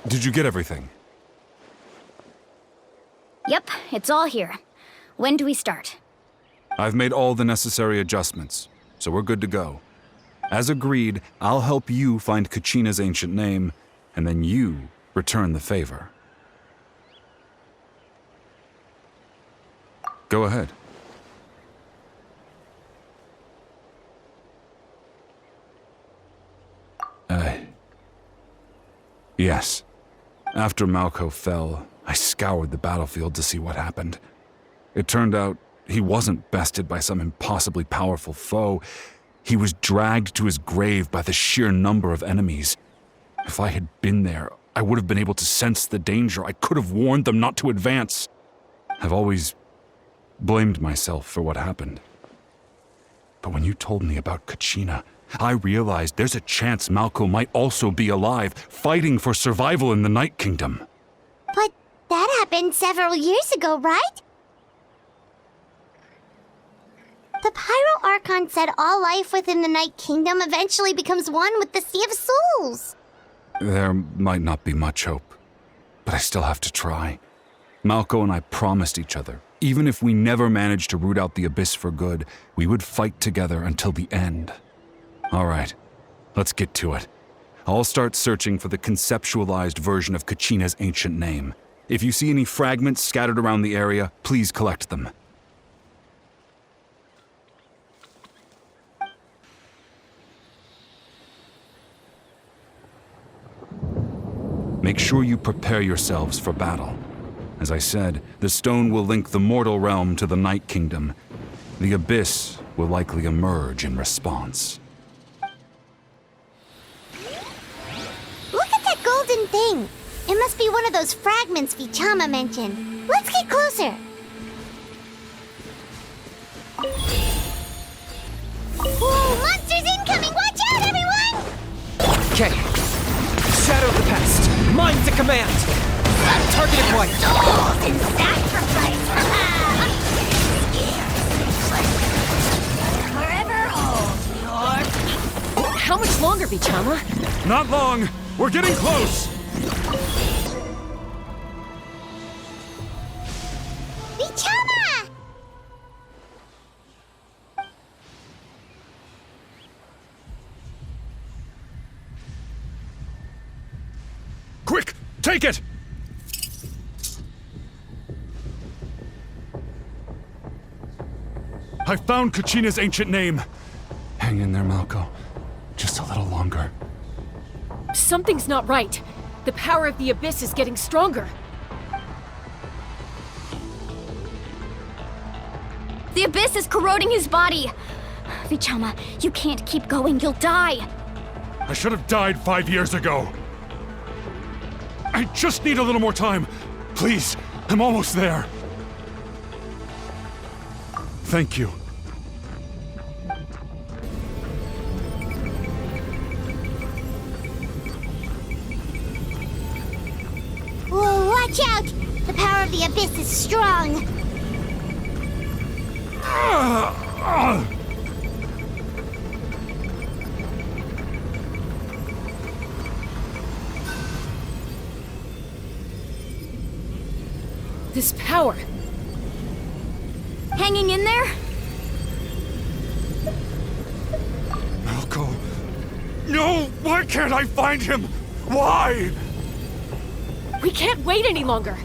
Did you get everything? Yep, it's all here. When do we start? I've made all the necessary adjustments, so we're good to go. As agreed, I'll help you find Kachina's ancient name, and then you return the favor. Go ahead. Yes. After Malko fell, I scoured the battlefield to see what happened. It turned out he wasn't bested by some impossibly powerful foe. He was dragged to his grave by the sheer number of enemies. If I had been there, I would have been able to sense the danger. I could have warned them not to advance. I've always blamed myself for what happened. But when you told me about Kachina, I realized there's a chance Malko might also be alive, fighting for survival in the Night Kingdom. But that happened several years ago, right? The Pyro Archon said all life within the Night Kingdom eventually becomes one with the Sea of Souls. There might not be much hope, but I still have to try. Malko and I promised each other, even if we never managed to root out the Abyss for good, we would fight together until the end. All right, let's get to it. I'll start searching for the conceptualized version of Kachina's ancient name. If you see any fragments scattered around the area, please collect them. Make sure you prepare yourselves for battle. As I said, the stone will link the mortal realm to the Night Kingdom. The Abyss will likely emerge in response. Look at that golden thing. It must be one of those fragments Vichama mentioned. Let's get closer. Whoa, monsters incoming! Watch out, everyone! Okay. Shadow of the past. Mind to command. Target acquired. Souls in sacrifice! Forever hold your... How much longer, Vichama? Not long! We're getting close! Vichama! Quick! Take it! I found Kachina's ancient name. Hang in there, Malko. Just a little longer. Something's not right. The power of the Abyss is getting stronger. The Abyss is corroding his body! Vichama, you can't keep going, you'll die! I should have died 5 years ago. I just need a little more time. Please, I'm almost there. Thank you. Whoa, watch out! The power of the Abyss is strong. This power. Hanging in there? Malko. No! Why can't I find him? Why? We can't wait any longer.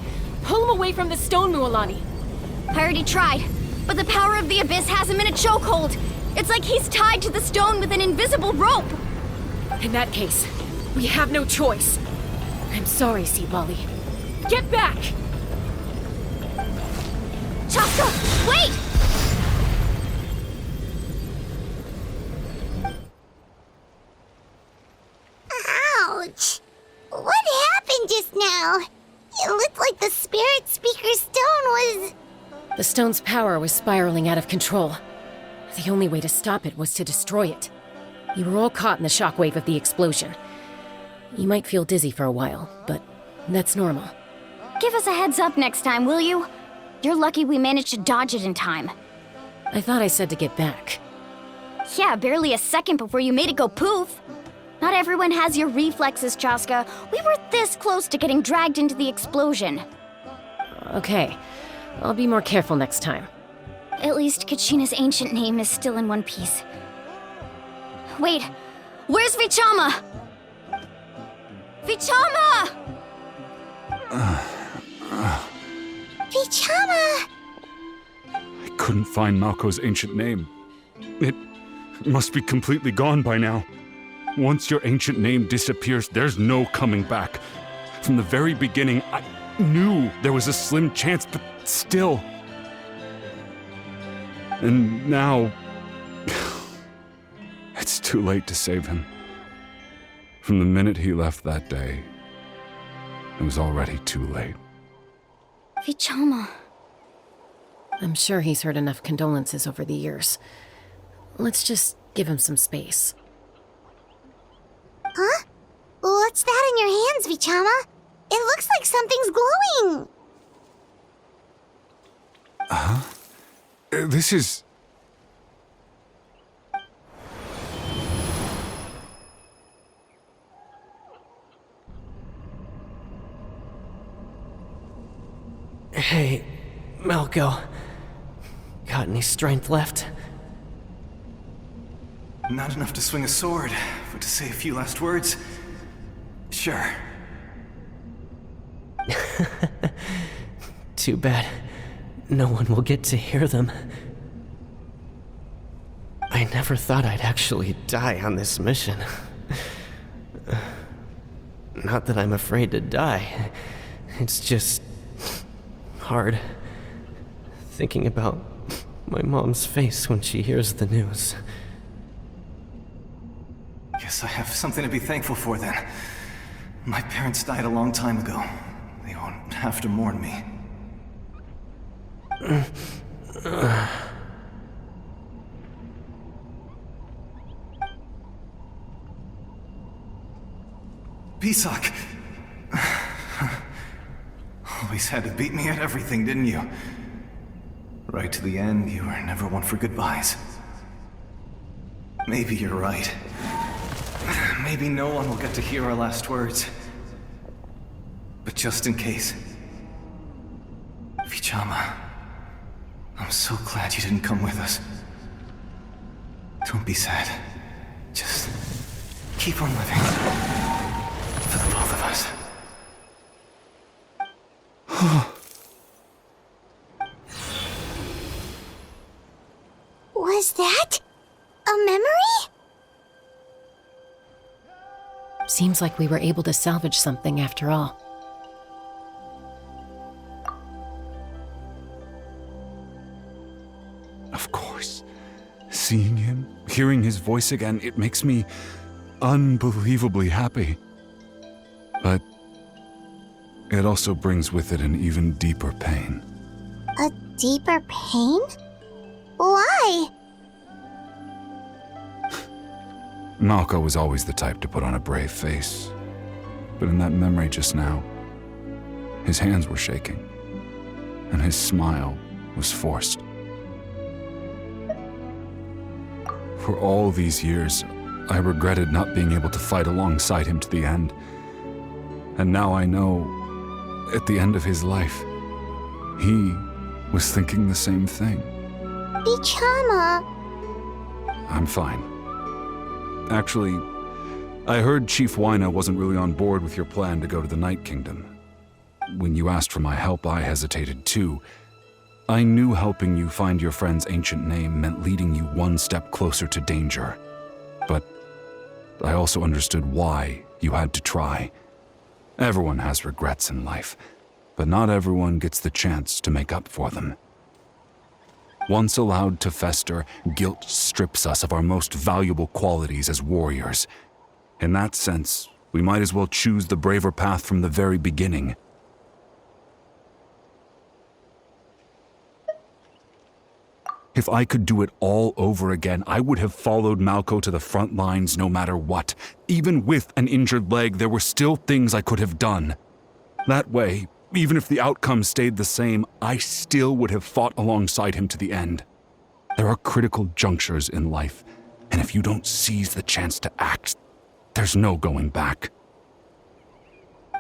Pull him away from the stone, Mualani. I already tried, but the power of the Abyss has him in a chokehold. It's like he's tied to the stone with an invisible rope. In that case, we have no choice. I'm sorry, Sea Lolly. Get back! Chaska, wait! Ouch! What happened just now? It looked like the Spirit Speaker's stone was... The stone's power was spiraling out of control. The only way to stop it was to destroy it. You were all caught in the shockwave of the explosion. You might feel dizzy for a while, but that's normal. Give us a heads up next time, will you? You're lucky we managed to dodge it in time. I thought I said to get back. Yeah, barely a second before you made it go poof. Not everyone has your reflexes, Chaska. We were this close to getting dragged into the explosion. Okay, I'll be more careful next time. At least Kachina's ancient name is still in one piece. Wait, where's Vichama? Vichama! Vichama! I couldn't find Malco's ancient name. It must be completely gone by now. Once your ancient name disappears, there's no coming back. From the very beginning, I knew there was a slim chance, but still. And now, it's too late to save him. From the minute he left that day, it was already too late. Vichama. I'm sure he's heard enough condolences over the years. Let's just give him some space. Huh? What's that in your hands, Vichama? It looks like something's glowing! This is... Hey, Malco. Got any strength left? Not enough to swing a sword, but to say a few last words? Sure. Too bad. No one will get to hear them. I never thought I'd actually die on this mission. Not that I'm afraid to die. It's just... hard. Thinking about my mom's face when she hears the news. Guess I have something to be thankful for then. My parents died a long time ago. They won't have to mourn me. Pisak! Always had to beat me at everything, didn't you? Right to the end, you were never one for goodbyes. Maybe you're right. Maybe no one will get to hear our last words. But just in case... Vichama, I'm so glad you didn't come with us. Don't be sad. Just keep on living. For the both of us. Was that a memory? Seems like we were able to salvage something after all. Of course. Seeing him, hearing his voice again, it makes me unbelievably happy. But it also brings with it an even deeper pain. A deeper pain? Why? Malco was always the type to put on a brave face. But in that memory just now, his hands were shaking, and his smile was forced. For all these years, I regretted not being able to fight alongside him to the end. And now I know, at the end of his life, he was thinking the same thing. Vichama. I'm fine. Actually, I heard Chief Wyna wasn't really on board with your plan to go to the Night Kingdom. When you asked for my help, I hesitated too. I knew helping you find your friend's ancient name meant leading you one step closer to danger. But I also understood why you had to try. Everyone has regrets in life, but not everyone gets the chance to make up for them. Once allowed to fester, guilt strips us of our most valuable qualities as warriors. In that sense, we might as well choose the braver path from the very beginning. If I could do it all over again, I would have followed Malco to the front lines no matter what. Even with an injured leg, there were still things I could have done. That way, even if the outcome stayed the same, I still would have fought alongside him to the end. There are critical junctures in life, and if you don't seize the chance to act, There's no going back.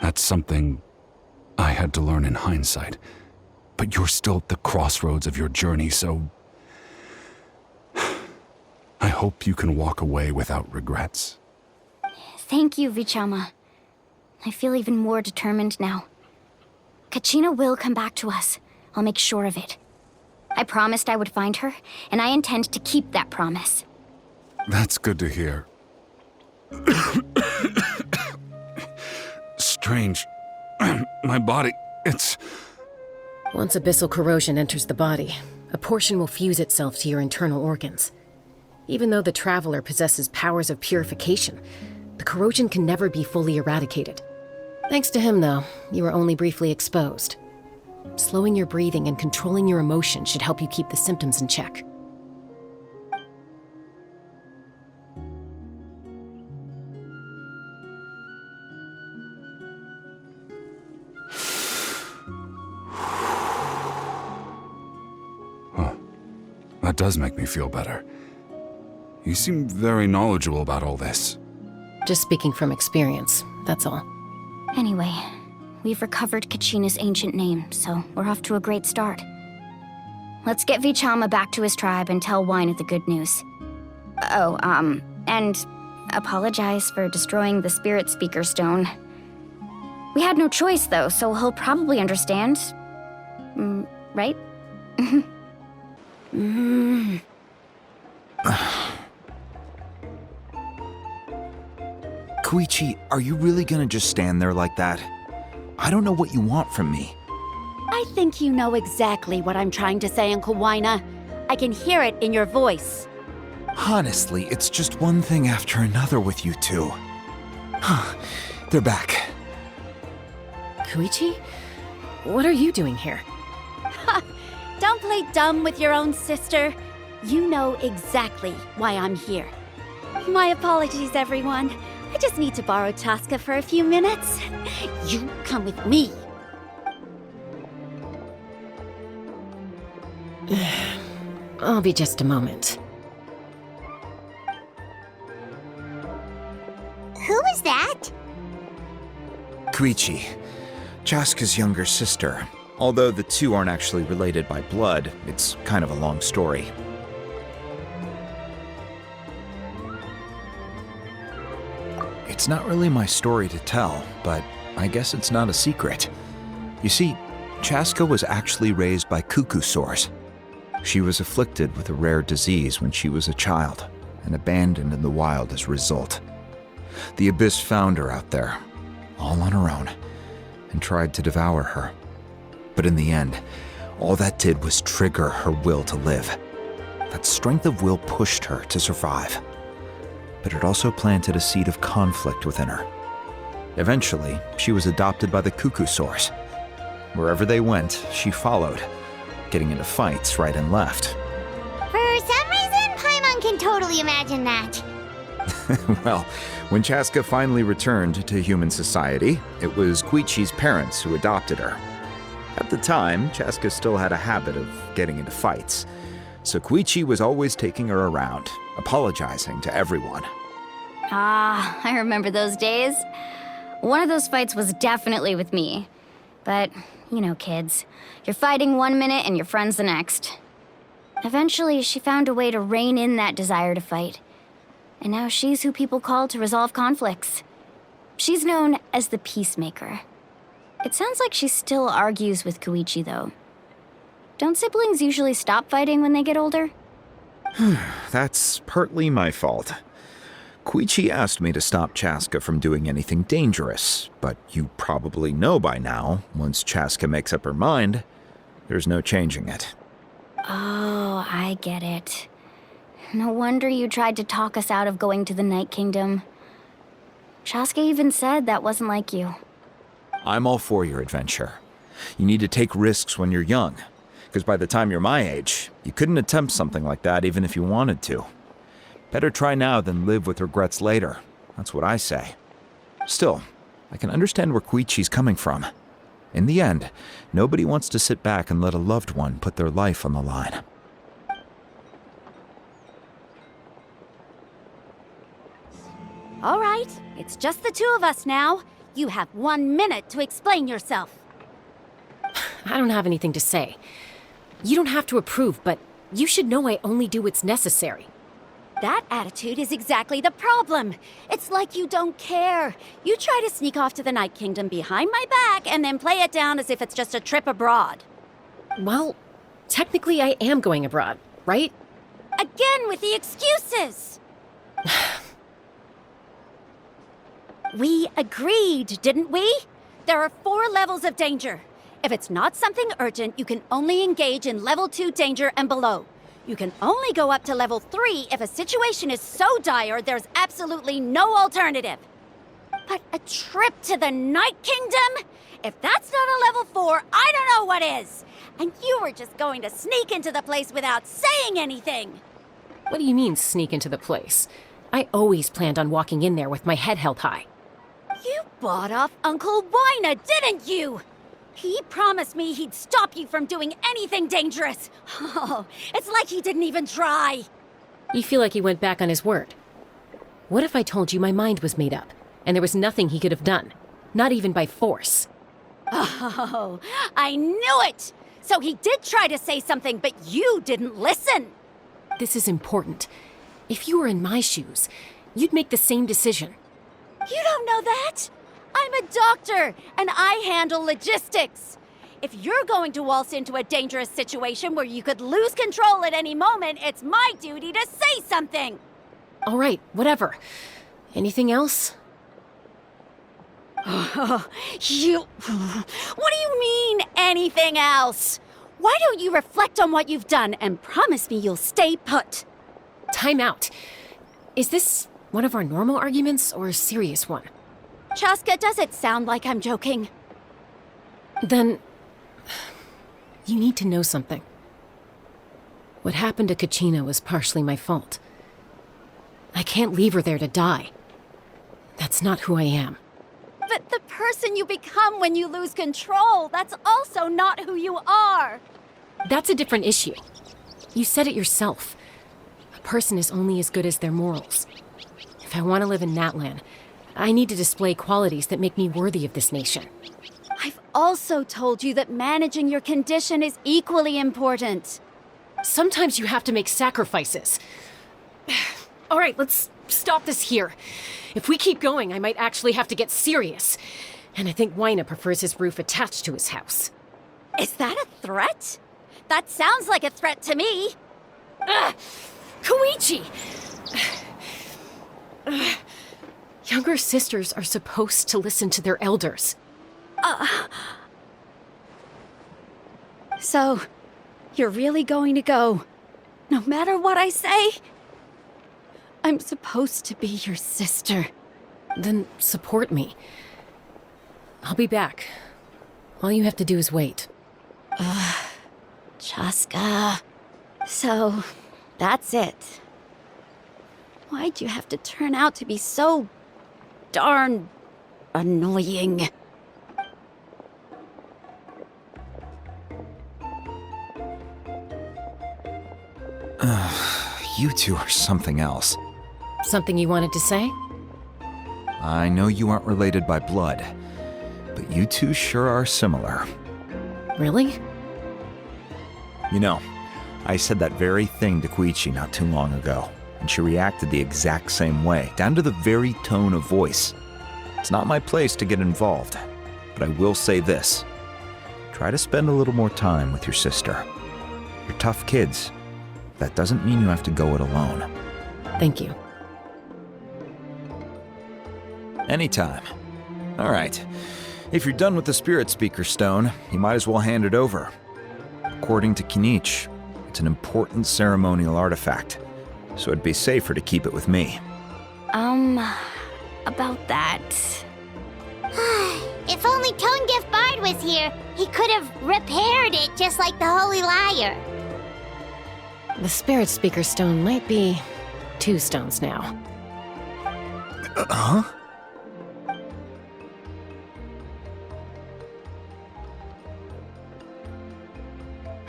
That's something I had to learn in hindsight. But you're still at the crossroads of your journey, so I hope you can walk away without regrets. Thank you, Vichama. I feel even more determined now. Kachina will come back to us. I'll make sure of it. I promised I would find her, and I intend to keep that promise. That's good to hear. Strange. My body, it's... Once abyssal corrosion enters the body, a portion will fuse itself to your internal organs. Even though the Traveler possesses powers of purification, the corrosion can never be fully eradicated. Thanks to him, though, you were only briefly exposed. Slowing your breathing and controlling your emotions should help you keep the symptoms in check. That does make me feel better. You seem very knowledgeable about all this. Just speaking from experience, that's all. Anyway, we've recovered Kachina's ancient name, so we're off to a great start. Let's get Vichama back to his tribe and tell Wyneth the good news. Oh, and apologize for destroying the Spirit Speaker Stone. We had no choice, though, so he'll probably understand. Right? Koichi, are you really gonna just stand there like that? I don't know what you want from me. I think you know exactly what I'm trying to say, Uncle Wyna. I can hear it in your voice. Honestly, it's just one thing after another with you two. They're back. Koichi? What are you doing here? Don't play dumb with your own sister. You know exactly why I'm here. My apologies, everyone. I just need to borrow Chaska for a few minutes. You come with me. I'll be just a moment. Who was that? Koichi, Chaska's younger sister. Although the two aren't actually related by blood, it's kind of a long story. It's not really my story to tell, but I guess it's not a secret. You see, Chaska was actually raised by cuckoo sores. She was afflicted with a rare disease when she was a child, and abandoned in the wild as a result. The Abyss found her out there, all on her own, and tried to devour her. But in the end, all that did was trigger her will to live. That strength of will pushed her to survive. But it also planted a seed of conflict within her. Eventually, she was adopted by the cuckoo sores. Wherever they went, she followed, getting into fights right and left. For some reason, Paimon can totally imagine that. Well, when Chaska finally returned to human society, it was Koichi's parents who adopted her. At the time, Chaska still had a habit of getting into fights, so Koichi was always taking her around, apologizing to everyone. Ah, I remember those days. One of those fights was definitely with me. But, you know, kids. You're fighting one minute and your friend's the next. Eventually, she found a way to rein in that desire to fight. And now she's who people call to resolve conflicts. She's known as the Peacemaker. It sounds like she still argues with Koichi, though. Don't siblings usually stop fighting when they get older? That's partly my fault. Koichi asked me to stop Chaska from doing anything dangerous, but you probably know by now, once Chaska makes up her mind, there's no changing it. Oh, I get it. No wonder you tried to talk us out of going to the Night Kingdom. Chaska even said that wasn't like you. I'm all for your adventure. You need to take risks when you're young, because by the time you're my age, you couldn't attempt something like that even if you wanted to. Better try now than live with regrets later. That's what I say. Still, I can understand where Koichi's coming from. In the end, nobody wants to sit back and let a loved one put their life on the line. All right, It's just the two of us now. You have 1 minute to explain yourself. I don't have anything to say. You don't have to approve, but you should know I only do what's necessary. That attitude is exactly the problem. It's like you don't care. You try to sneak off to the Night Kingdom behind my back and then play it down as if it's just a trip abroad. Well, technically I am going abroad, right? Again with the excuses! We agreed, didn't we? There are 4 levels of danger. If it's not something urgent, you can only engage in level 2 danger and below. You can only go up to level 3 if a situation is so dire there's absolutely no alternative. But a trip to the Night Kingdom? If that's not a level 4, I don't know what is! And you were just going to sneak into the place without saying anything! What do you mean, sneak into the place? I always planned on walking in there with my head held high. You bought off Uncle Wina, didn't you? He promised me he'd stop you from doing anything dangerous. Oh, it's like he didn't even try. You feel like he went back on his word. What if I told you my mind was made up, and there was nothing he could have done? Not even by force. Oh, I knew it! So he did try to say something, but you didn't listen. This is important. If you were in my shoes, you'd make the same decision. You don't know that? I'm a doctor, and I handle logistics. If you're going to waltz into a dangerous situation where you could lose control at any moment, it's my duty to say something. All right, whatever. Anything else? What do you mean, anything else? Why don't you reflect on what you've done and promise me you'll stay put? Time out. Is this one of our normal arguments or a serious one? Chaska, does it sound like I'm joking? Then, you need to know something. What happened to Kachina was partially my fault. I can't leave her there to die. That's not who I am. But the person you become when you lose control, that's also not who you are. That's a different issue. You said it yourself. A person is only as good as their morals. If I want to live in Natlan, I need to display qualities that make me worthy of this nation. I've also told you that managing your condition is equally important. Sometimes you have to make sacrifices. All right, let's stop this here. If we keep going, I might actually have to get serious. And I think Wina prefers his roof attached to his house. Is that a threat? That sounds like a threat to me. Koichi! Younger sisters are supposed to listen to their elders. So, you're really going to go, no matter what I say? I'm supposed to be your sister. Then support me. I'll be back. All you have to do is wait. Chaska. So, that's it. Why'd you have to turn out to be so darn annoying? You two are something else. Something you wanted to say? I know you aren't related by blood, but you two sure are similar. Really? You know, I said that very thing to Koichi not too long ago, and she reacted the exact same way, down to the very tone of voice. It's not my place to get involved, but I will say this. Try to spend a little more time with your sister. You're tough kids. That doesn't mean you have to go it alone. Thank you. Anytime. All right. If you're done with the Spirit Speaker Stone, you might as well hand it over. According to Kinich, it's an important ceremonial artifact, so it'd be safer to keep it with me. About that. If only Tone Deaf Bard was here, he could have repaired it just like the Holy Liar. The Spirit Speaker Stone might be 2 stones now. Huh?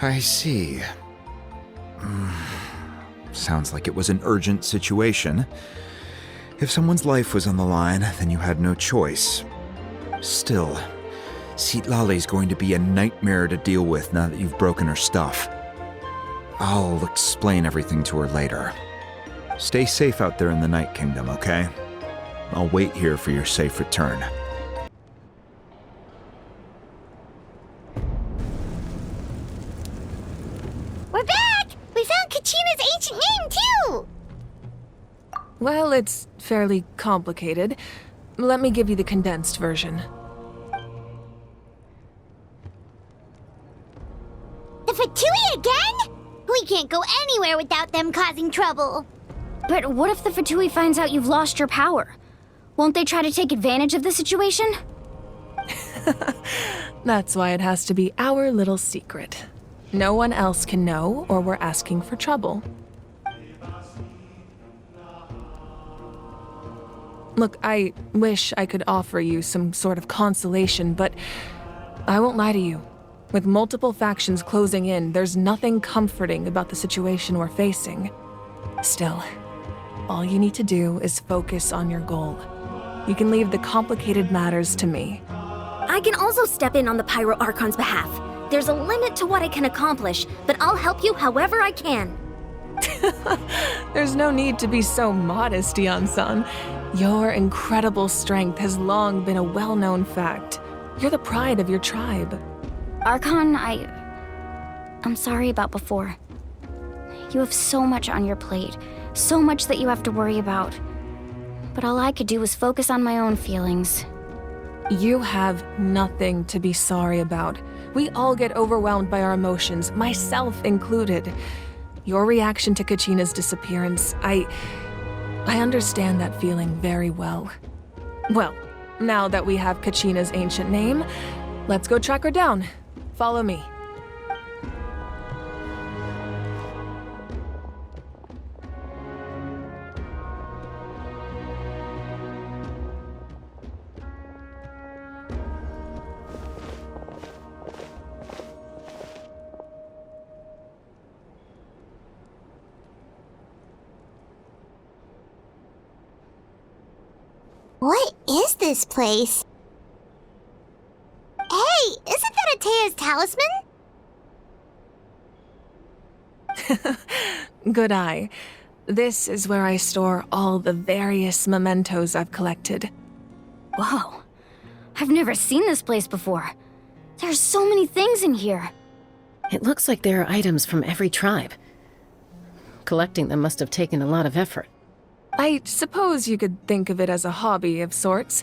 I see. Sounds like it was an urgent situation. If someone's life was on the line, then you had no choice. Still, Citlali's going to be a nightmare to deal with now that you've broken her stuff. I'll explain everything to her later. Stay safe out there in the Night Kingdom, okay? I'll wait here for your safe return. We're back! We found Kachina's ancient name, too! Well, it's fairly complicated. Let me give you the condensed version. The Fatui again? We can't go anywhere without them causing trouble. But what if the Fatui finds out you've lost your power? Won't they try to take advantage of the situation? That's why it has to be our little secret. No one else can know, or we're asking for trouble. Look, I wish I could offer you some sort of consolation, but I won't lie to you. With multiple factions closing in, there's nothing comforting about the situation we're facing. Still, all you need to do is focus on your goal. You can leave the complicated matters to me. I can also step in on the Pyro Archon's behalf. There's a limit to what I can accomplish, but I'll help you however I can. There's no need to be so modest, Dion-san. Your incredible strength has long been a well-known fact. You're the pride of your tribe. Archon, I'm sorry about before. You have so much on your plate, so much that you have to worry about. But all I could do was focus on my own feelings. You have nothing to be sorry about. We all get overwhelmed by our emotions, myself included. Your reaction to Kachina's disappearance, I understand that feeling very well. Well, now that we have Kachina's ancient name, let's go track her down. Follow me. What is this place? Hey, isn't that Atea's talisman? Good eye. This is where I store all the various mementos I've collected. Whoa. I've never seen this place before. There's so many things in here. It looks like there are items from every tribe. Collecting them must have taken a lot of effort. I suppose you could think of it as a hobby of sorts.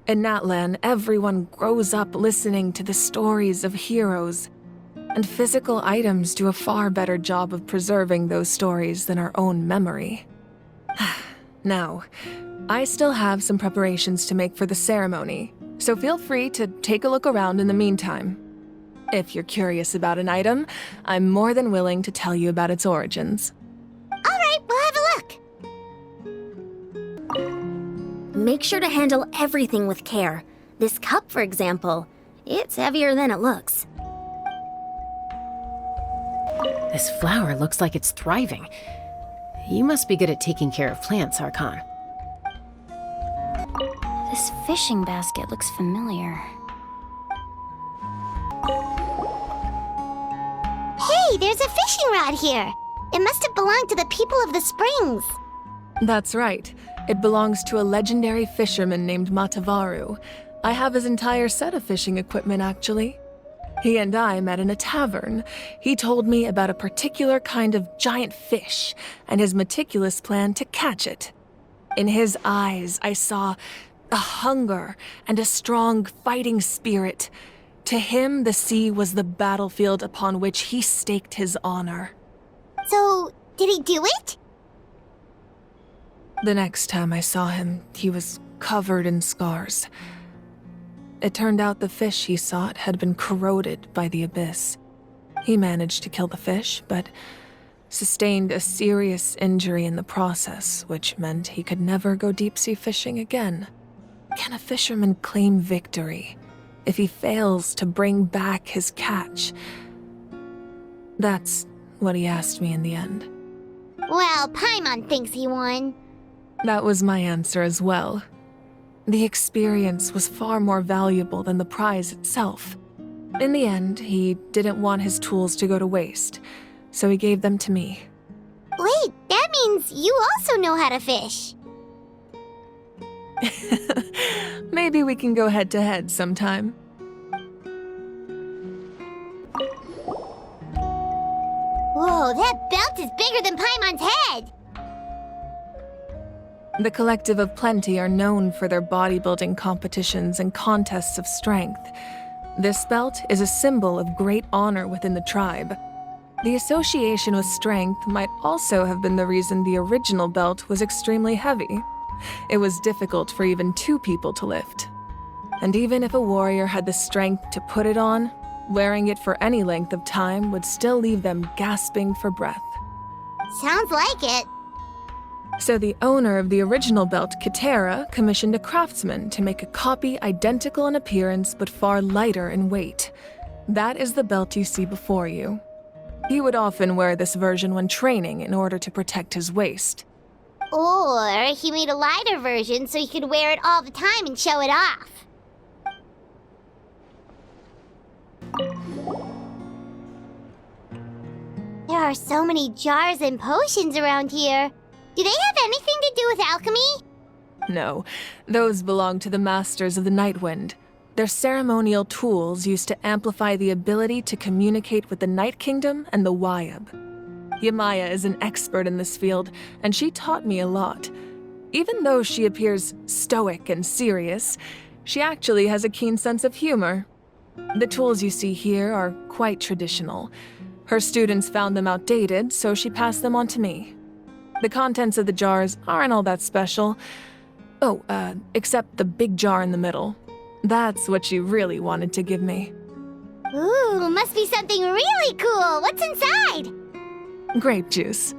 In Natlan, everyone grows up listening to the stories of heroes, and physical items do a far better job of preserving those stories than our own memory. Now, I still have some preparations to make for the ceremony, so feel free to take a look around in the meantime. If you're curious about an item, I'm more than willing to tell you about its origins. All right, we'll have a look. Make sure to handle everything with care. This cup, for example, it's heavier than it looks. This flower looks like it's thriving. You must be good at taking care of plants, Archon. This fishing basket looks familiar. Hey, there's a fishing rod here. It must have belonged to the people of the springs. That's right. It belongs to a legendary fisherman named Matavaru. I have his entire set of fishing equipment, actually. He and I met in a tavern. He told me about a particular kind of giant fish and his meticulous plan to catch it. In his eyes, I saw a hunger and a strong fighting spirit. To him, the sea was the battlefield upon which he staked his honor. So, did he do it? The next time I saw him, he was covered in scars. It turned out the fish he sought had been corroded by the abyss. He managed to kill the fish, but sustained a serious injury in the process, which meant he could never go deep-sea fishing again. Can a fisherman claim victory if he fails to bring back his catch? That's what he asked me in the end. Well, Paimon thinks he won. That was my answer as well. The experience was far more valuable than the prize itself. In the end, he didn't want his tools to go to waste, so he gave them to me. Wait, that means you also know how to fish. Maybe we can go head-to-head sometime. Whoa, that belt is bigger than Paimon's head! The Collective of Plenty are known for their bodybuilding competitions and contests of strength. This belt is a symbol of great honor within the tribe. The association with strength might also have been the reason the original belt was extremely heavy. It was difficult for even 2 people to lift. And even if a warrior had the strength to put it on, wearing it for any length of time would still leave them gasping for breath. Sounds like it. So the owner of the original belt, Kitera, commissioned a craftsman to make a copy identical in appearance but far lighter in weight. That is the belt you see before you. He would often wear this version when training in order to protect his waist. Or he made a lighter version so he could wear it all the time and show it off. There are so many jars and potions around here. Do they have anything to do with alchemy? No, those belong to the Masters of the Nightwind. They're ceremonial tools used to amplify the ability to communicate with the Night Kingdom and the Wyab. Yamaya is an expert in this field, and she taught me a lot. Even though she appears stoic and serious, she actually has a keen sense of humor. The tools you see here are quite traditional. Her students found them outdated, so she passed them on to me. The contents of the jars aren't all that special. Oh, except the big jar in the middle. That's what she really wanted to give me. Ooh, must be something really cool. What's inside? Grape juice.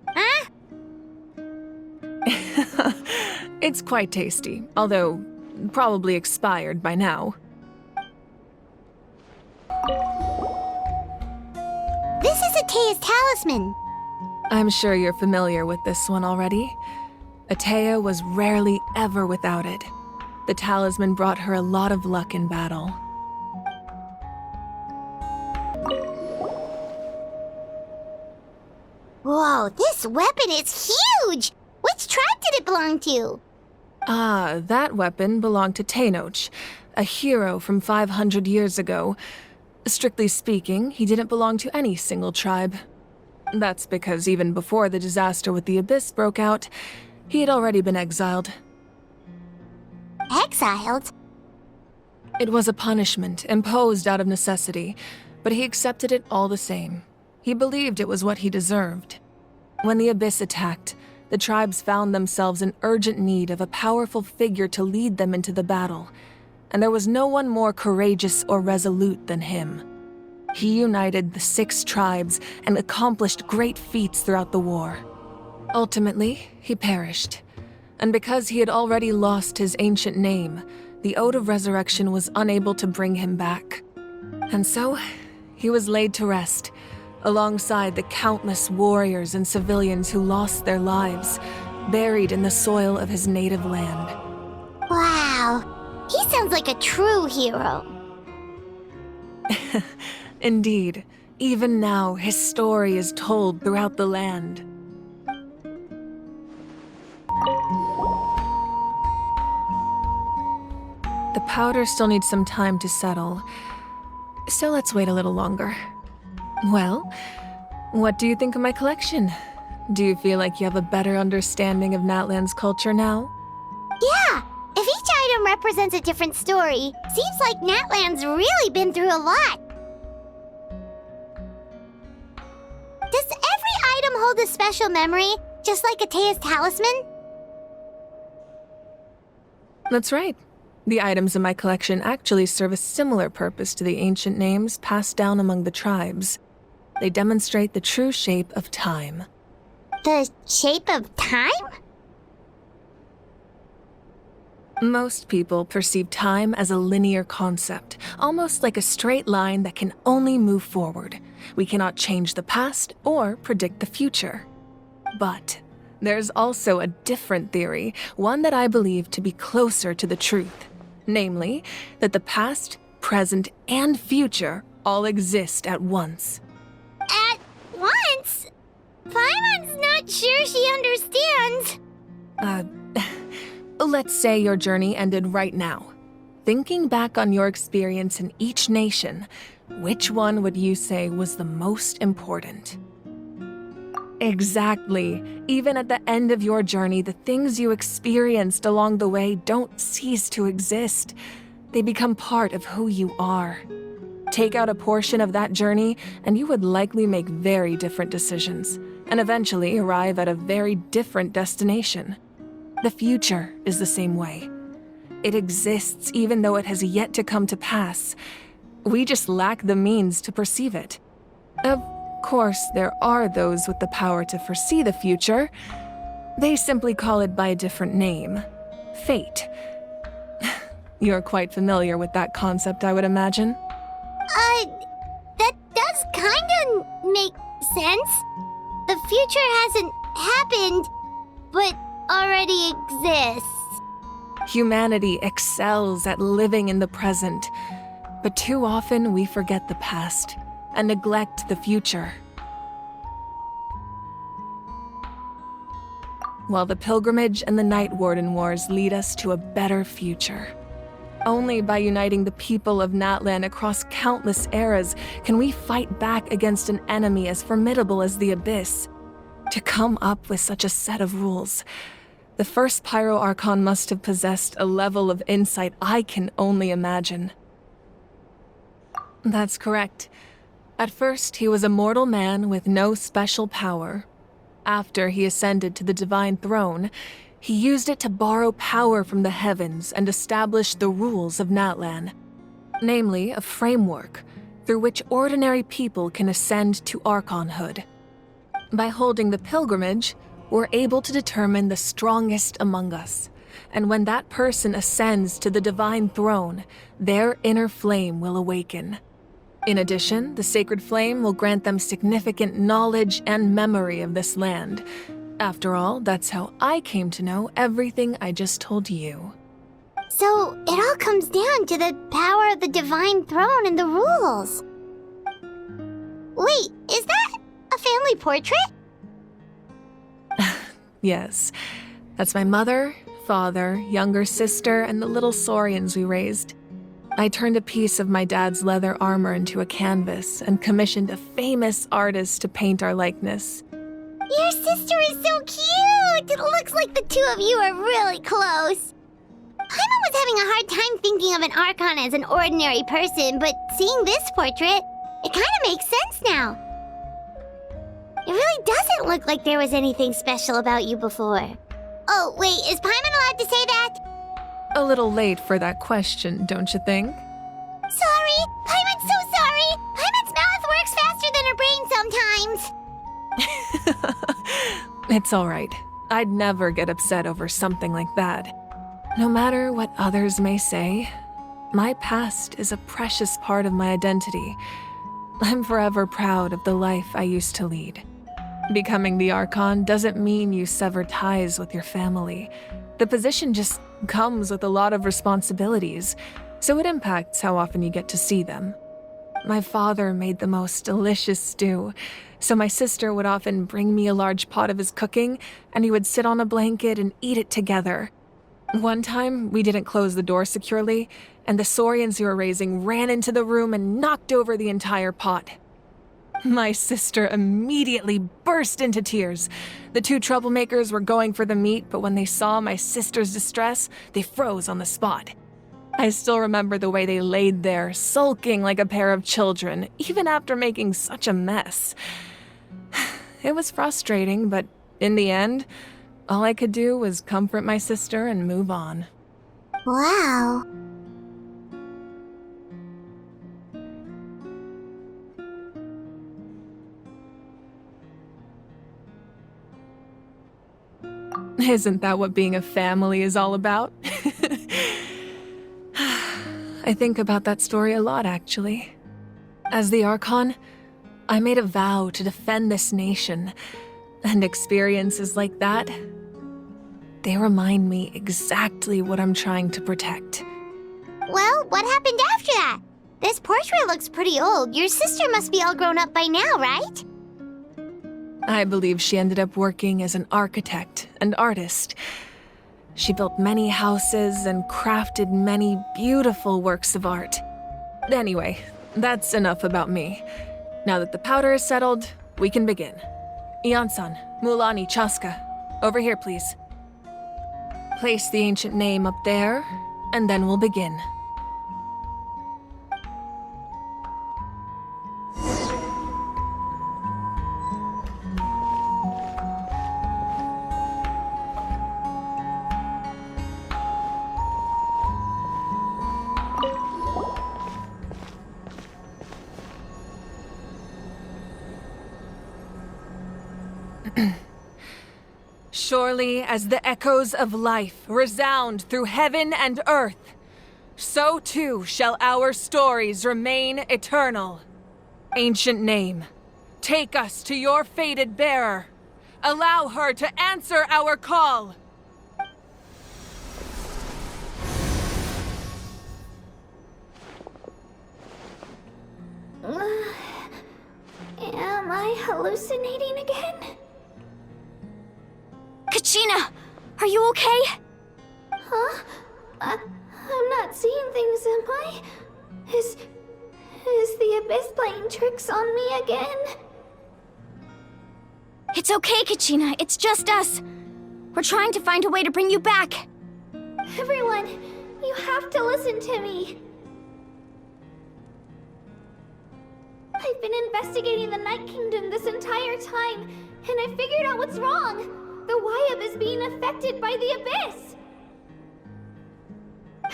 Huh? It's quite tasty, although probably expired by now. This is Atea's talisman. I'm sure you're familiar with this one already. Atea was rarely ever without it. The talisman brought her a lot of luck in battle. Whoa, this weapon is huge! Which tribe did it belong to? Ah, that weapon belonged to Tenoch, a hero from 500 years ago. Strictly speaking, he didn't belong to any single tribe. That's because even before the disaster with the Abyss broke out, he had already been exiled. Exiled? It was a punishment imposed out of necessity, but he accepted it all the same. He believed it was what he deserved. When the Abyss attacked, the tribes found themselves in urgent need of a powerful figure to lead them into the battle, and there was no one more courageous or resolute than him. He united the 6 tribes and accomplished great feats throughout the war. Ultimately, he perished, and because he had already lost his ancient name, the Ode of Resurrection was unable to bring him back. And so, he was laid to rest, alongside the countless warriors and civilians who lost their lives, buried in the soil of his native land. Wow, he sounds like a true hero. Indeed, even now his story is told throughout the land. The powder still needs some time to settle, so let's wait a little longer. Well, what do you think of my collection? Do you feel like you have a better understanding of Natlan's culture now? Yeah, if each item represents a different story, seems like Natlan's really been through a lot. Does every item hold a special memory, just like Atea's talisman? That's right. The items in my collection actually serve a similar purpose to the ancient names passed down among the tribes. They demonstrate the true shape of time. The shape of time? Most people perceive time as a linear concept, almost like a straight line that can only move forward. We cannot change the past or predict the future. But There's also a different theory, one that I believe to be closer to the truth. Namely, that the past, present, and future all exist at once. At once? Paimon's not sure she understands. Let's say your journey ended right now. Thinking back on your experience in each nation, which one would you say was the most important? Exactly. Even at the end of your journey, the things you experienced along the way don't cease to exist. They become part of who you are. Take out a portion of that journey, and you would likely make very different decisions, and eventually arrive at a very different destination. The future is the same way. It exists even though it has yet to come to pass. We just lack the means to perceive it. Of course, there are those with the power to foresee the future. They simply call it by a different name. Fate. You're quite familiar with that concept, I would imagine. That does kinda make sense. The future hasn't happened, but already exists. Humanity excels at living in the present, but too often we forget the past and neglect the future. While the pilgrimage and the Night Warden Wars lead us to a better future. Only by uniting the people of Natlan across countless eras can we fight back against an enemy as formidable as the Abyss. To come up with such a set of rules, the first Pyro Archon must have possessed a level of insight I can only imagine. That's correct. At first, he was a mortal man with no special power. After he ascended to the Divine Throne, he used it to borrow power from the heavens and establish the rules of Natlan. Namely, a framework through which ordinary people can ascend to Archonhood. By holding the pilgrimage, we're able to determine the strongest among us, and when that person ascends to the Divine Throne, their inner flame will awaken. In addition, the sacred flame will grant them significant knowledge and memory of this land. After all, that's how I came to know everything I just told you. So, it all comes down to the power of the Divine Throne and the rules. Wait, is that a family portrait? Yes, that's my mother, father, younger sister, and the little saurians we raised. I turned a piece of my dad's leather armor into a canvas and commissioned a famous artist to paint our likeness. Your sister is so cute! It looks like the two of you are really close. Paimon was having a hard time thinking of an Archon as an ordinary person, but seeing this portrait, it kind of makes sense now. It really doesn't look like there was anything special about you before. Oh, wait, is Paimon allowed to say that? A little late for that question, don't you think? Sorry! Paimon's so sorry! Paimon's mouth works faster than her brain sometimes! It's alright. I'd never get upset over something like that. No matter what others may say, my past is a precious part of my identity. I'm forever proud of the life I used to lead. Becoming the Archon doesn't mean you sever ties with your family. The position just comes with a lot of responsibilities, so it impacts how often you get to see them. My father made the most delicious stew, so my sister would often bring me a large pot of his cooking, and we would sit on a blanket and eat it together. One time, we didn't close the door securely, and the saurians we were raising ran into the room and knocked over the entire pot. My sister immediately burst into tears. The two troublemakers were going for the meat, but when they saw my sister's distress, they froze on the spot. I still remember the way they laid there, sulking like a pair of children, even after making such a mess. It was frustrating, but in the end, all I could do was comfort my sister and move on. Wow. Isn't that what being a family is all about? I think about that story a lot, actually. As the Archon, I made a vow to defend this nation, And experiences like that, they remind me exactly what I'm trying to protect. Well, what happened after that? This portrait looks pretty old. Your sister must be all grown up by now, right? I believe she ended up working as an architect and artist. She built many houses and crafted many beautiful works of art. Anyway, that's enough about me. Now that the powder is settled, we can begin. Ian-san, Mulani, Chaska, over here, please. Place the ancient name up there, and then we'll begin. Surely as the echoes of life resound through heaven and earth, so too shall our stories remain eternal. Ancient name, take us to your fated bearer. Allow her to answer our call. Am I hallucinating again? Kachina, are you okay? Huh? I'm not seeing things, am I? Is the Abyss playing tricks on me again? It's okay, Kachina. It's just us. We're trying to find a way to bring you back. Everyone, you have to listen to me. I've been investigating the Night Kingdom this entire time, and I figured out what's wrong. The Wyab is being affected by the Abyss!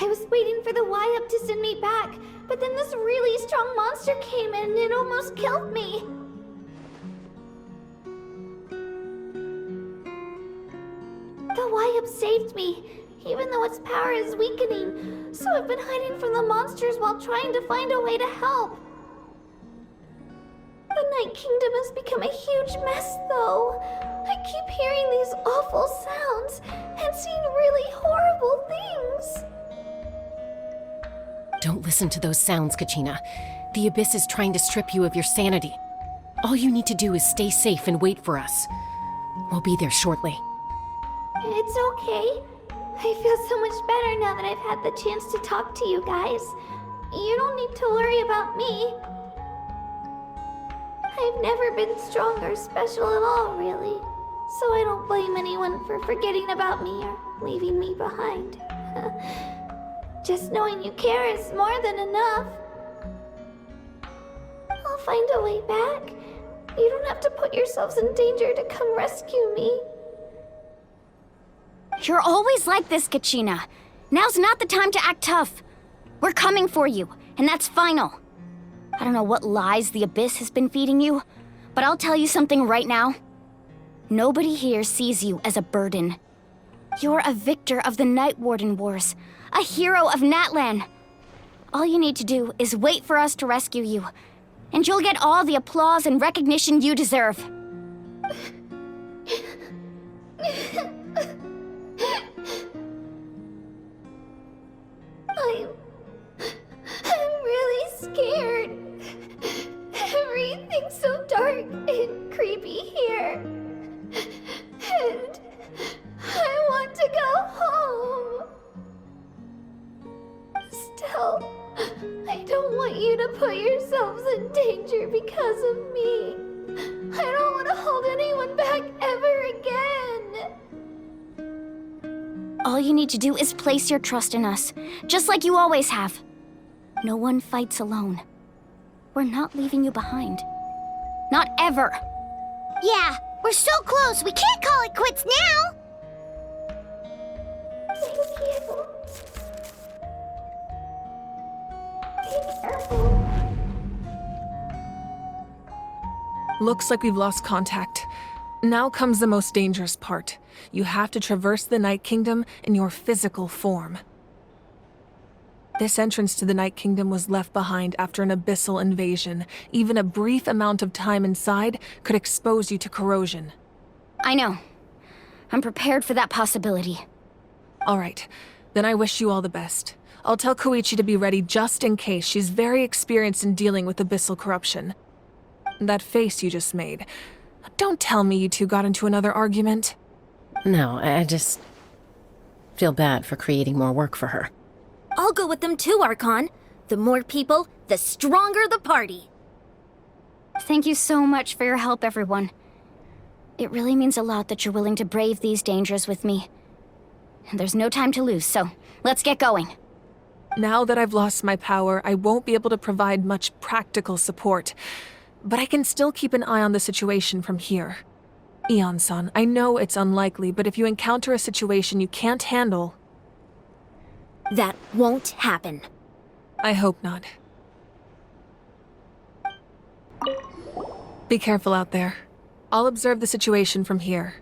I was waiting for the Wyab to send me back, but then this really strong monster came in and it almost killed me. The Wyab saved me, even though its power is weakening, so I've been hiding from the monsters while trying to find a way to help. The Night Kingdom has become a huge mess, though. I keep hearing these awful sounds and seeing really horrible things. Don't listen to those sounds, Kachina. The Abyss is trying to strip you of your sanity. All you need to do is stay safe and wait for us. We'll be there shortly. It's okay. I feel so much better now that I've had the chance to talk to you guys. You don't need to worry about me. I've never been strong or special at all, really. So I don't blame anyone for forgetting about me or leaving me behind. Just knowing you care is more than enough. I'll find a way back. You don't have to put yourselves in danger to come rescue me. You're always like this, Kachina. Now's not the time to act tough. We're coming for you, and that's final. I don't know what lies the Abyss has been feeding you, but I'll tell you something right now. Nobody here sees you as a burden. You're a victor of the Night Warden Wars, a hero of Natlan. All you need to do is wait for us to rescue you, and you'll get all the applause and recognition you deserve. I'm really scared. Everything's so dark and creepy here. And I want to go home. Still, I don't want you to put yourselves in danger because of me. I don't want to hold anyone back ever again. All you need to do is place your trust in us, just like you always have. No one fights alone. We're not leaving you behind. Not ever. Yeah, we're so close. We can't call it quits now. Thank you. Be careful. Looks like we've lost contact. Now comes the most dangerous part. You have to traverse the Night Kingdom in your physical form. This entrance to the Night Kingdom was left behind after an abyssal invasion. Even a brief amount of time inside could expose you to corrosion. I know. I'm prepared for that possibility. All right, then I wish you all the best. I'll tell Koichi to be ready just in case. She's very experienced in dealing with abyssal corruption. That face you just made. Don't tell me you two got into another argument. No, I just feel bad for creating more work for her. I'll go with them too, Archon. The more people, the stronger the party. Thank you so much for your help, everyone. It really means a lot that you're willing to brave these dangers with me. And there's no time to lose, so let's get going. Now that I've lost my power, I won't be able to provide much practical support. But I can still keep an eye on the situation from here. Eon-san, I know it's unlikely, but if you encounter a situation you can't handle... That won't happen. I hope not. Be careful out there. I'll observe the situation from here.